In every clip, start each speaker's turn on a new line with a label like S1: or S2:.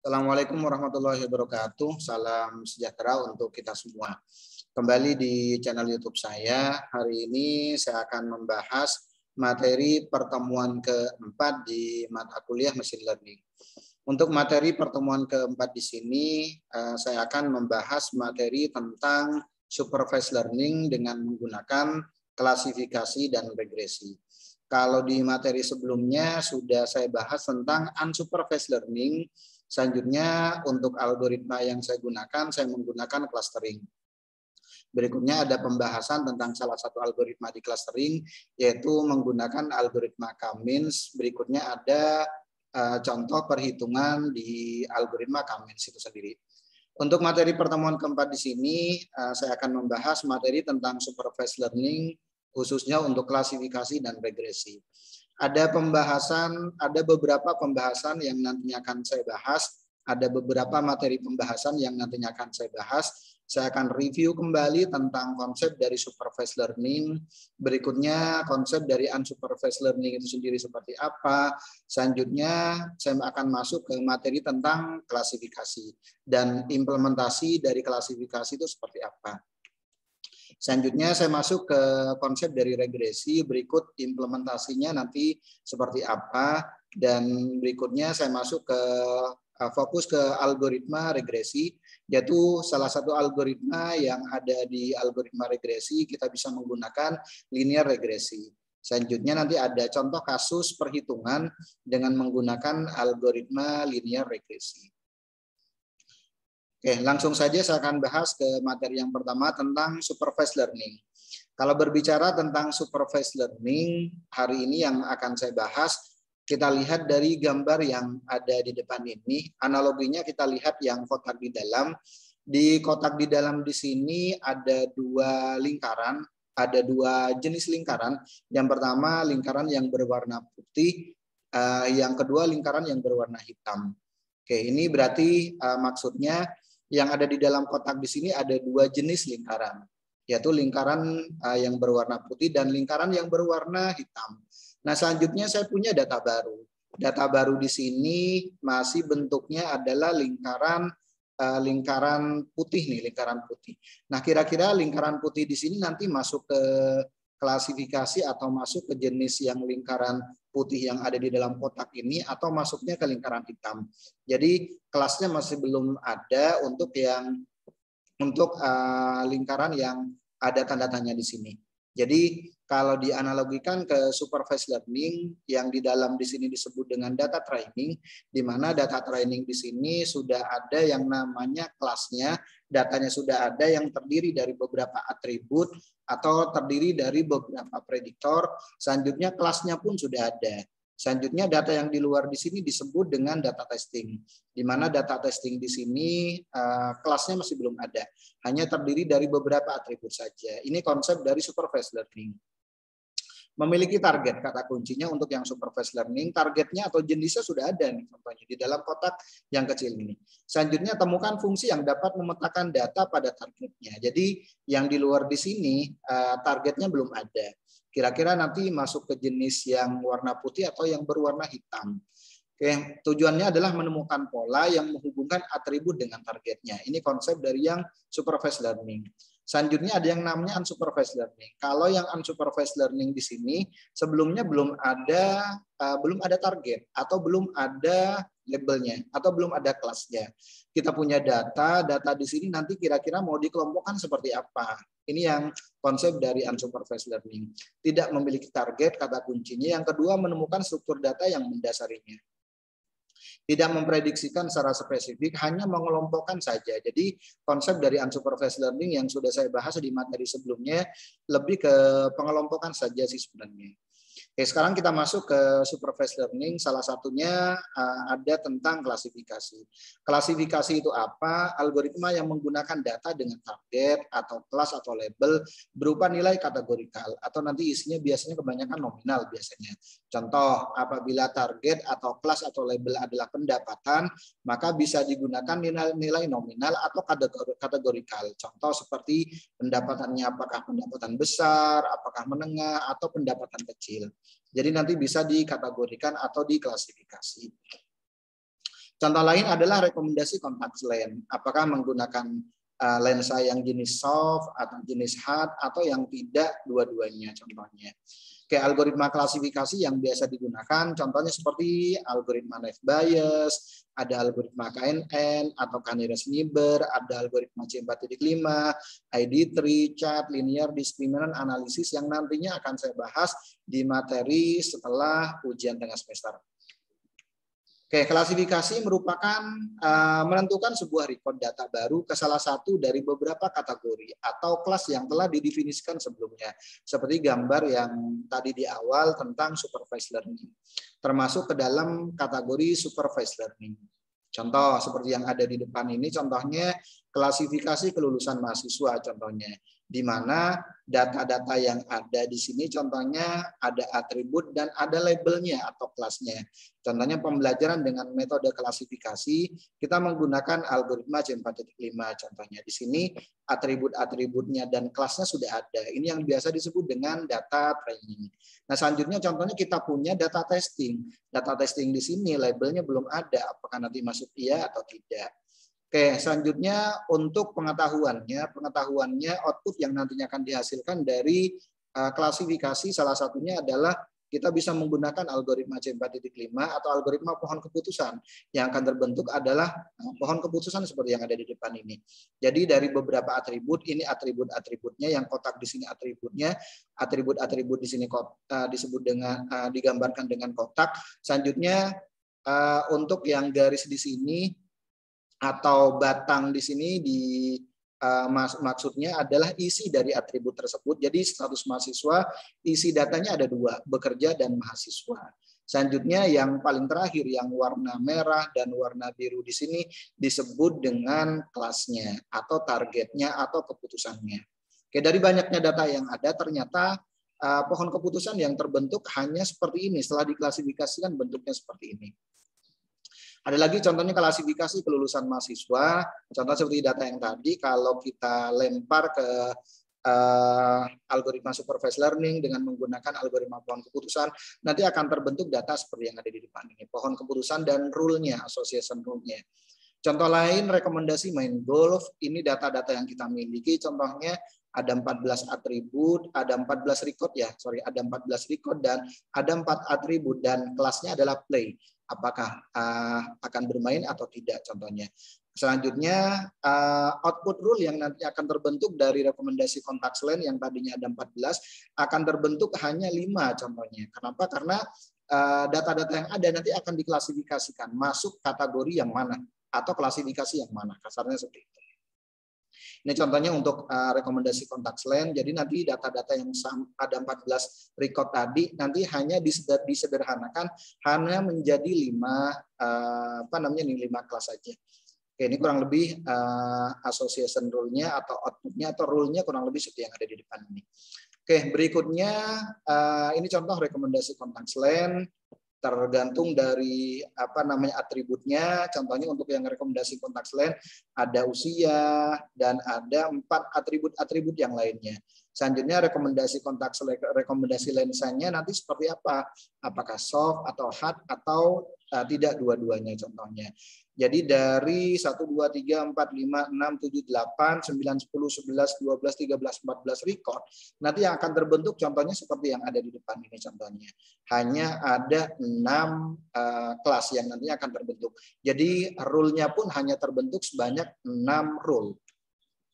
S1: Assalamualaikum warahmatullahi wabarakatuh. Salam sejahtera untuk kita semua. Kembali di channel YouTube saya. Hari ini saya akan membahas materi pertemuan keempat di mata kuliah Machine Learning. Untuk materi pertemuan keempat di sini, saya akan membahas materi tentang Supervised Learning dengan menggunakan klasifikasi dan regresi. Kalau di materi sebelumnya sudah saya bahas tentang Unsupervised Learning. Selanjutnya untuk algoritma yang saya gunakan, saya menggunakan clustering. Berikutnya ada pembahasan tentang salah satu algoritma di clustering, yaitu menggunakan algoritma K-means. Berikutnya ada contoh perhitungan di algoritma K-means itu sendiri. Untuk materi pertemuan keempat di sini, saya akan membahas materi tentang supervised learning, khususnya untuk klasifikasi dan regresi. Ada beberapa pembahasan yang nantinya akan saya bahas, ada beberapa materi pembahasan yang nantinya akan saya bahas. Saya akan review kembali tentang konsep dari supervised learning, berikutnya konsep dari unsupervised learning itu sendiri seperti apa. Selanjutnya saya akan masuk ke materi tentang klasifikasi dan implementasi dari klasifikasi itu seperti apa. Selanjutnya saya masuk ke konsep dari regresi, berikut implementasinya nanti seperti apa, dan berikutnya saya masuk ke fokus ke algoritma regresi, yaitu salah satu algoritma yang ada di algoritma regresi kita bisa menggunakan linear regresi. Selanjutnya nanti ada contoh kasus perhitungan dengan menggunakan algoritma linear regresi. Oke, langsung saja saya akan bahas ke materi yang pertama tentang supervised learning. Kalau berbicara tentang supervised learning, hari ini yang akan saya bahas, kita lihat dari gambar yang ada di depan ini. Analoginya kita lihat yang kotak di dalam. Di kotak di dalam di sini ada dua lingkaran, ada dua jenis lingkaran. Yang pertama lingkaran yang berwarna putih, yang kedua lingkaran yang berwarna hitam. Oke, ini berarti maksudnya yang ada di dalam kotak di sini ada dua jenis lingkaran, yaitu lingkaran yang berwarna putih dan lingkaran yang berwarna hitam. Nah, selanjutnya saya punya data baru. Data baru di sini masih bentuknya adalah lingkaran putih nih, lingkaran putih. Nah, kira-kira lingkaran putih di sini nanti masuk ke klasifikasi atau masuk ke jenis yang lingkaran putih yang ada di dalam kotak ini atau masuknya ke lingkaran hitam. Jadi kelasnya masih belum ada untuk lingkaran yang ada tanda tanya di sini. Jadi kalau dianalogikan ke supervised learning yang di dalam di sini disebut dengan data training, di mana data training di sini sudah ada yang namanya kelasnya, datanya sudah ada yang terdiri dari beberapa atribut atau terdiri dari beberapa prediktor. Selanjutnya kelasnya pun sudah ada. Selanjutnya data yang di luar di sini disebut dengan data testing, di mana data testing di sini kelasnya masih belum ada, hanya terdiri dari beberapa atribut saja. Ini konsep dari supervised learning. Memiliki target, kata kuncinya untuk yang supervised learning, targetnya atau jenisnya sudah ada nih contohnya di dalam kotak yang kecil ini. Selanjutnya temukan fungsi yang dapat memetakan data pada targetnya. Jadi yang di luar di sini targetnya belum ada. Kira-kira nanti masuk ke jenis yang warna putih atau yang berwarna hitam. Oke, tujuannya adalah menemukan pola yang menghubungkan atribut dengan targetnya. Ini konsep dari yang supervised learning. Selanjutnya ada yang namanya unsupervised learning. Kalau yang unsupervised learning di sini sebelumnya belum ada target atau belum ada labelnya atau belum ada kelasnya. Kita punya data di sini nanti kira-kira mau dikelompokkan seperti apa. Ini yang konsep dari unsupervised learning. Tidak memiliki target, kata kuncinya. Yang kedua, menemukan struktur data yang mendasarinya. Tidak memprediksikan secara spesifik, hanya mengelompokkan saja. Jadi konsep dari unsupervised learning yang sudah saya bahas di materi sebelumnya lebih ke pengelompokan saja sih sebenarnya. Oke, sekarang kita masuk ke supervised learning. Salah satunya ada tentang klasifikasi. Klasifikasi itu apa? Algoritma yang menggunakan data dengan target atau kelas atau label berupa nilai kategorikal atau nanti isinya biasanya kebanyakan nominal biasanya. Contoh, apabila target atau kelas atau label adalah pendapatan, maka bisa digunakan nilai nominal atau kategorikal. Contoh seperti pendapatannya apakah pendapatan besar, apakah menengah, atau pendapatan kecil. Jadi nanti bisa dikategorikan atau diklasifikasi. Contoh lain adalah rekomendasi kontak lens. Apakah menggunakan lensa yang jenis soft atau jenis hard atau yang tidak dua-duanya contohnya. Kayak algoritma klasifikasi yang biasa digunakan, contohnya seperti algoritma Naive Bayes, ada algoritma KNN atau Canires-Niebuhr, ada algoritma C4.5, ID3, chart, linear discriminant analisis yang nantinya akan saya bahas di materi setelah ujian tengah semester. Oke, klasifikasi merupakan menentukan sebuah record data baru ke salah satu dari beberapa kategori atau kelas yang telah didefinisikan sebelumnya. Seperti gambar yang tadi di awal tentang supervised learning. Termasuk ke dalam kategori supervised learning. Contoh seperti yang ada di depan ini, contohnya klasifikasi kelulusan mahasiswa contohnya. Di mana data-data yang ada di sini contohnya ada atribut dan ada labelnya atau kelasnya. Contohnya pembelajaran dengan metode klasifikasi, kita menggunakan algoritma C4.5 contohnya. Di sini atribut-atributnya dan kelasnya sudah ada. Ini yang biasa disebut dengan data training. Nah, selanjutnya contohnya kita punya data testing. Data testing di sini labelnya belum ada, apakah nanti masuk iya atau tidak. Oke, selanjutnya untuk pengetahuannya output yang nantinya akan dihasilkan dari klasifikasi salah satunya adalah kita bisa menggunakan algoritma C4.5 atau algoritma pohon keputusan. Yang akan terbentuk adalah pohon keputusan seperti yang ada di depan ini. Jadi dari beberapa atribut, ini atribut-atributnya yang kotak di sini atributnya, atribut-atribut di sini disebut dengan digambarkan dengan kotak. Selanjutnya untuk yang garis di sini atau batang di sini maksudnya adalah isi dari atribut tersebut. Jadi status mahasiswa, isi datanya ada dua, bekerja dan mahasiswa. Selanjutnya yang paling terakhir yang warna merah dan warna biru di sini disebut dengan kelasnya atau targetnya atau keputusannya. Oke, dari banyaknya data yang ada ternyata pohon keputusan yang terbentuk hanya seperti ini. Setelah diklasifikasikan bentuknya seperti ini. Ada lagi contohnya klasifikasi kelulusan mahasiswa. Contoh seperti data yang tadi, kalau kita lempar ke algoritma supervised learning dengan menggunakan algoritma pohon keputusan, nanti akan terbentuk data seperti yang ada di depan ini. Pohon keputusan dan rule-nya, association rule-nya. Contoh lain, rekomendasi main golf. Ini data-data yang kita miliki. Contohnya ada 14 atribut, ada 14 record ya, ada 14 record dan ada 4 atribut dan kelasnya adalah play. Apakah akan bermain atau tidak contohnya. Selanjutnya output rule yang nanti akan terbentuk dari rekomendasi kontak lens yang tadinya ada 14 akan terbentuk hanya 5 contohnya. Kenapa? Karena data-data yang ada nanti akan diklasifikasikan masuk kategori yang mana atau klasifikasi yang mana, kasarnya seperti itu. Ini contohnya untuk rekomendasi kontak lens. Jadi nanti data-data yang ada 14 record tadi nanti hanya disederhanakan hanya menjadi 5 kelas saja. Oke, ini kurang lebih association rule-nya atau output-nya atau rule-nya kurang lebih seperti yang ada di depan ini. Oke, berikutnya ini contoh rekomendasi kontak lens. Tergantung dari atributnya. Contohnya untuk yang rekomendasi kontak lens ada usia dan ada 4 atribut-atribut yang lainnya. Selanjutnya rekomendasi lensanya nanti seperti apa? Apakah soft atau hard atau tidak dua-duanya contohnya. Jadi dari 1, 2, 3, 4, 5, 6, 7, 8, 9, 10, 11, 12, 13, 14 record. Nanti yang akan terbentuk contohnya seperti yang ada di depan ini contohnya. Hanya ada 6 kelas yang nantinya akan terbentuk. Jadi rule-nya pun hanya terbentuk sebanyak 6 rule.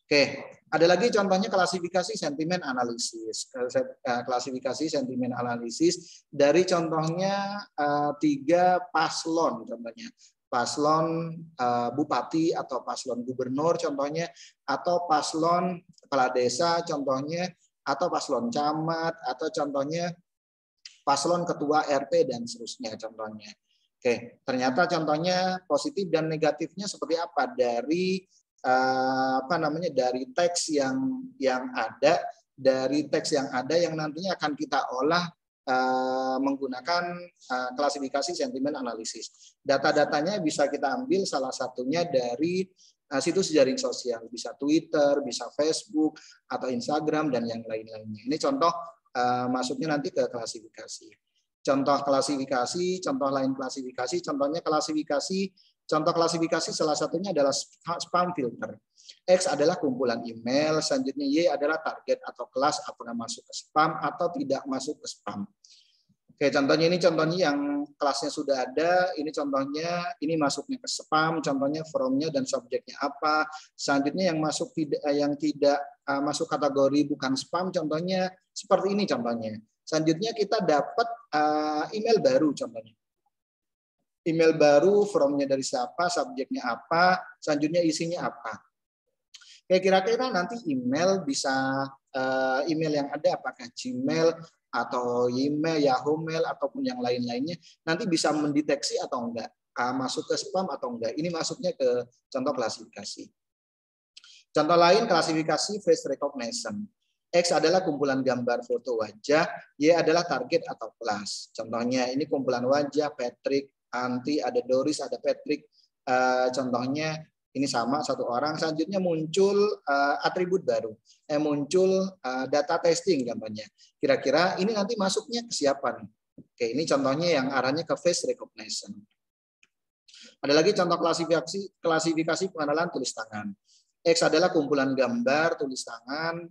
S1: Oke, ada lagi contohnya klasifikasi sentimen analisis. Klasifikasi sentimen analisis dari contohnya 3 paslon contohnya. Paslon bupati atau paslon gubernur contohnya, atau paslon kepala desa contohnya, atau paslon camat, atau contohnya paslon ketua RT dan seterusnya contohnya. Oke, ternyata contohnya positif dan negatifnya seperti apa dari dari teks yang ada yang nantinya akan kita olah menggunakan klasifikasi sentimen analisis. Data-datanya bisa kita ambil salah satunya dari situs jaring sosial, bisa Twitter, bisa Facebook atau Instagram dan yang lain-lainnya. Ini contoh masuknya nanti ke klasifikasi. Contoh klasifikasi, contoh lain klasifikasi, contohnya klasifikasi, contoh klasifikasi salah satunya adalah spam filter. X adalah kumpulan email, selanjutnya Y adalah target atau kelas apakah masuk ke spam atau tidak masuk ke spam. Oke, contohnya ini contohnya yang kelasnya sudah ada, ini contohnya ini masuknya ke spam, contohnya from-nya dan subjeknya apa. Selanjutnya yang tidak masuk kategori bukan spam, contohnya seperti ini contohnya. Selanjutnya kita dapat email baru contohnya. Email baru, from-nya dari siapa, subjeknya apa, selanjutnya isinya apa. Kayak kira-kira nanti email bisa email yang ada apakah Gmail atau email, Yahoo Mail ataupun yang lain-lainnya nanti bisa mendeteksi atau enggak masuk ke spam atau enggak. Ini masuknya ke contoh klasifikasi. Contoh lain klasifikasi face recognition. X adalah kumpulan gambar foto wajah, Y adalah target atau kelas. Contohnya ini kumpulan wajah, Patrick, Anti, ada Doris, ada Patrick. Contohnya ini sama satu orang. Selanjutnya muncul atribut baru, muncul data testing gambarnya. Kira-kira ini nanti masuknya ke siapa nih? Oke, ini contohnya yang arahnya ke face recognition. Ada lagi contoh klasifikasi pengenalan tulis tangan. X adalah kumpulan gambar,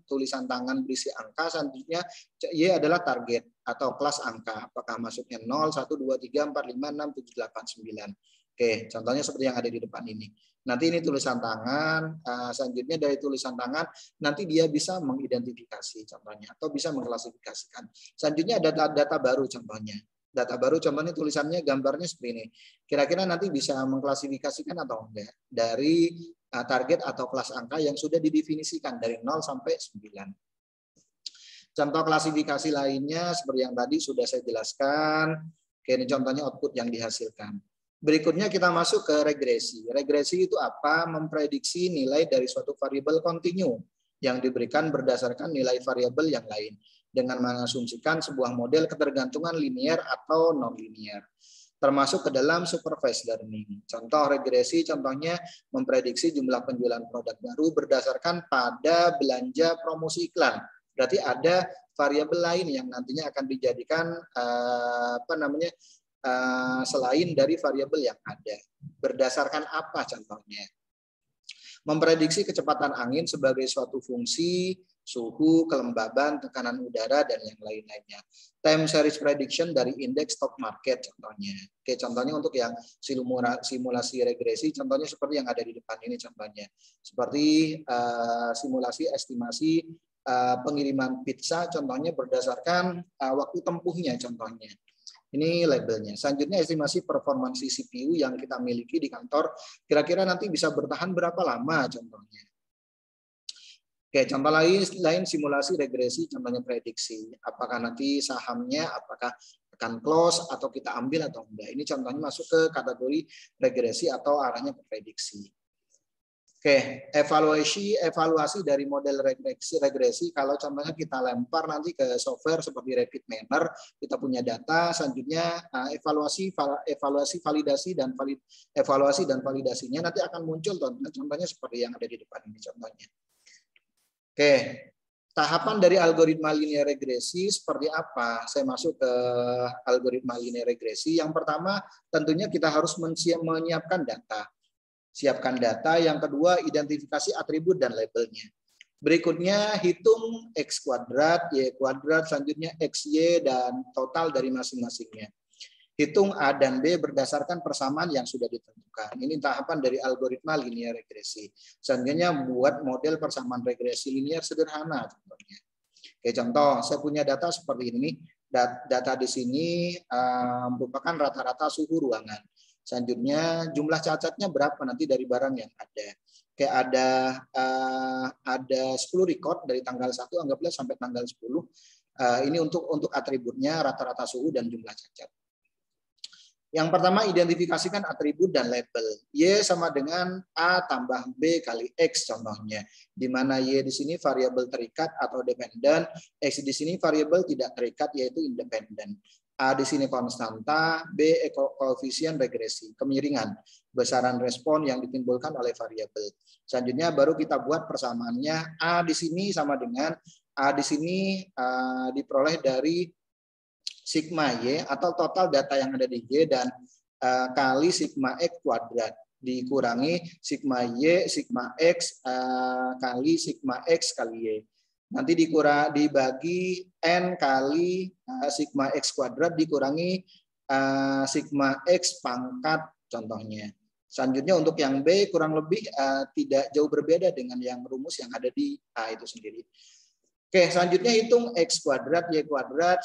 S1: tulisan tangan berisi angka, selanjutnya Y adalah target atau kelas angka. Apakah masuknya 0, 1, 2, 3, 4, 5, 6, 7, 8, 9. Oke, contohnya seperti yang ada di depan ini. Nanti ini tulisan tangan, selanjutnya dari tulisan tangan, nanti dia bisa mengidentifikasi contohnya, atau bisa mengklasifikasikan. Selanjutnya ada data baru contohnya. Data baru contohnya tulisannya, gambarnya seperti ini. Kira-kira nanti bisa mengklasifikasikan atau enggak dari target atau kelas angka yang sudah didefinisikan dari 0 sampai 9. Contoh klasifikasi lainnya seperti yang tadi sudah saya jelaskan. Oke, ini contohnya output yang dihasilkan. Berikutnya kita masuk ke regresi. Regresi itu apa? Memprediksi nilai dari suatu variabel kontinu yang diberikan berdasarkan nilai variabel yang lain dengan mengasumsikan sebuah model ketergantungan linear atau non-linear, termasuk ke dalam supervised learning. Contoh regresi, contohnya memprediksi jumlah penjualan produk baru berdasarkan pada belanja promosi iklan. Berarti ada variabel lain yang nantinya akan dijadikan selain dari variabel yang ada. Berdasarkan apa contohnya? Memprediksi kecepatan angin sebagai suatu fungsi, suhu, kelembaban, tekanan udara, dan yang lain-lainnya. Time series prediction dari indeks stock market contohnya. Oke, contohnya untuk yang simulasi regresi, contohnya seperti yang ada di depan ini contohnya. Seperti simulasi estimasi pengiriman pizza, contohnya berdasarkan waktu tempuhnya contohnya. Ini labelnya. Selanjutnya estimasi performansi CPU yang kita miliki di kantor, kira-kira nanti bisa bertahan berapa lama contohnya. Oke, contoh lain simulasi regresi, contohnya prediksi. Apakah nanti sahamnya apakah akan close atau kita ambil atau enggak. Ini contohnya masuk ke kategori regresi atau arahnya ke prediksi. Oke, evaluasi dari model regresi kalau contohnya kita lempar nanti ke software seperti Rapid Manner, kita punya data, selanjutnya evaluasi validasi dan validasinya nanti akan muncul contohnya seperti yang ada di depan ini contohnya. Oke, tahapan dari algoritma linear regresi seperti apa? Saya masuk ke algoritma linear regresi. Yang pertama, tentunya kita harus menyiapkan data. Siapkan data. Yang kedua, identifikasi atribut dan labelnya. Berikutnya, hitung X kuadrat, Y kuadrat, selanjutnya XY dan total dari masing-masingnya. Hitung A dan B berdasarkan persamaan yang sudah ditentukan. Ini tahapan dari algoritma linear regresi. Selanjutnya, buat model persamaan regresi linear sederhana. Contohnya. Oke, contoh, saya punya data seperti ini. Data di sini merupakan rata-rata suhu ruangan. Selanjutnya jumlah cacatnya berapa nanti dari barang yang ada. Kayak ada 10 record dari tanggal 1 anggaplah sampai tanggal 10. Ini untuk atributnya rata-rata suhu dan jumlah cacat. Yang pertama identifikasikan atribut dan label. Y sama dengan A tambah B kali X contohnya. Di mana Y di sini variabel terikat atau dependen, X di sini variabel tidak terikat yaitu independen. A di sini konstanta, B koefisien regresi, kemiringan, besaran respon yang ditimbulkan oleh variabel. Selanjutnya baru kita buat persamaannya. A di sini sama dengan A di sini diperoleh dari sigma Y atau total data yang ada di Y dan kali sigma X kuadrat dikurangi sigma Y, sigma X kali sigma X kali Y. Nanti dibagi N kali sigma X kuadrat dikurangi sigma X pangkat contohnya. Selanjutnya untuk yang B kurang lebih tidak jauh berbeda dengan yang rumus yang ada di A itu sendiri. Oke, selanjutnya hitung X kuadrat, Y kuadrat,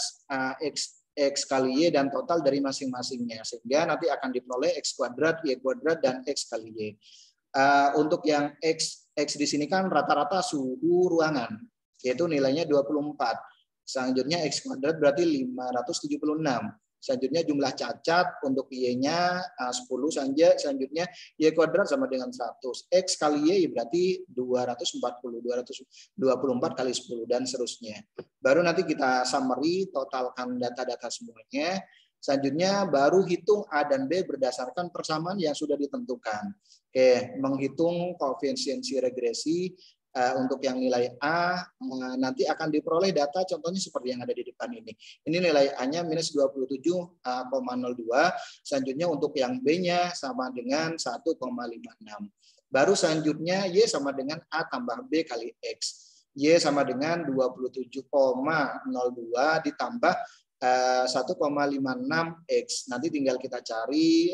S1: X kali Y dan total dari masing-masingnya. Sehingga nanti akan diperoleh X kuadrat, Y kuadrat, dan X kali Y. Untuk yang X di sini kan rata-rata suhu ruangan, yaitu nilainya 24. Selanjutnya X kuadrat berarti 576. Selanjutnya jumlah cacat untuk Y-nya 10 saja. Selanjutnya Y kuadrat sama dengan 100. X kali Y berarti 240. 224 kali 10 dan seterusnya. Baru nanti kita summary, totalkan data-data semuanya. Selanjutnya baru hitung A dan B berdasarkan persamaan yang sudah ditentukan. Oke, menghitung koefisiensi regresi. Untuk yang nilai A nanti akan diperoleh data contohnya seperti yang ada di depan ini. Ini nilai A-nya minus 27,02. Selanjutnya untuk yang B-nya sama dengan 1,56. Baru selanjutnya Y sama dengan A tambah B kali X. Y sama dengan 27,02 ditambah 1,56X. Nanti tinggal kita cari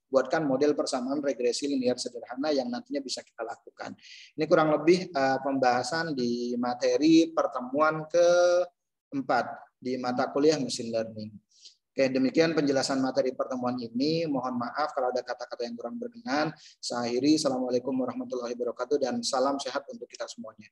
S1: buatkan model persamaan regresi linear sederhana yang nantinya bisa kita lakukan. Ini kurang lebih pembahasan di materi pertemuan keempat di mata kuliah Machine Learning. Oke, demikian penjelasan materi pertemuan ini. Mohon maaf kalau ada kata-kata yang kurang berkenan. Saya akhiri. Assalamualaikum warahmatullahi wabarakatuh dan salam sehat untuk kita semuanya.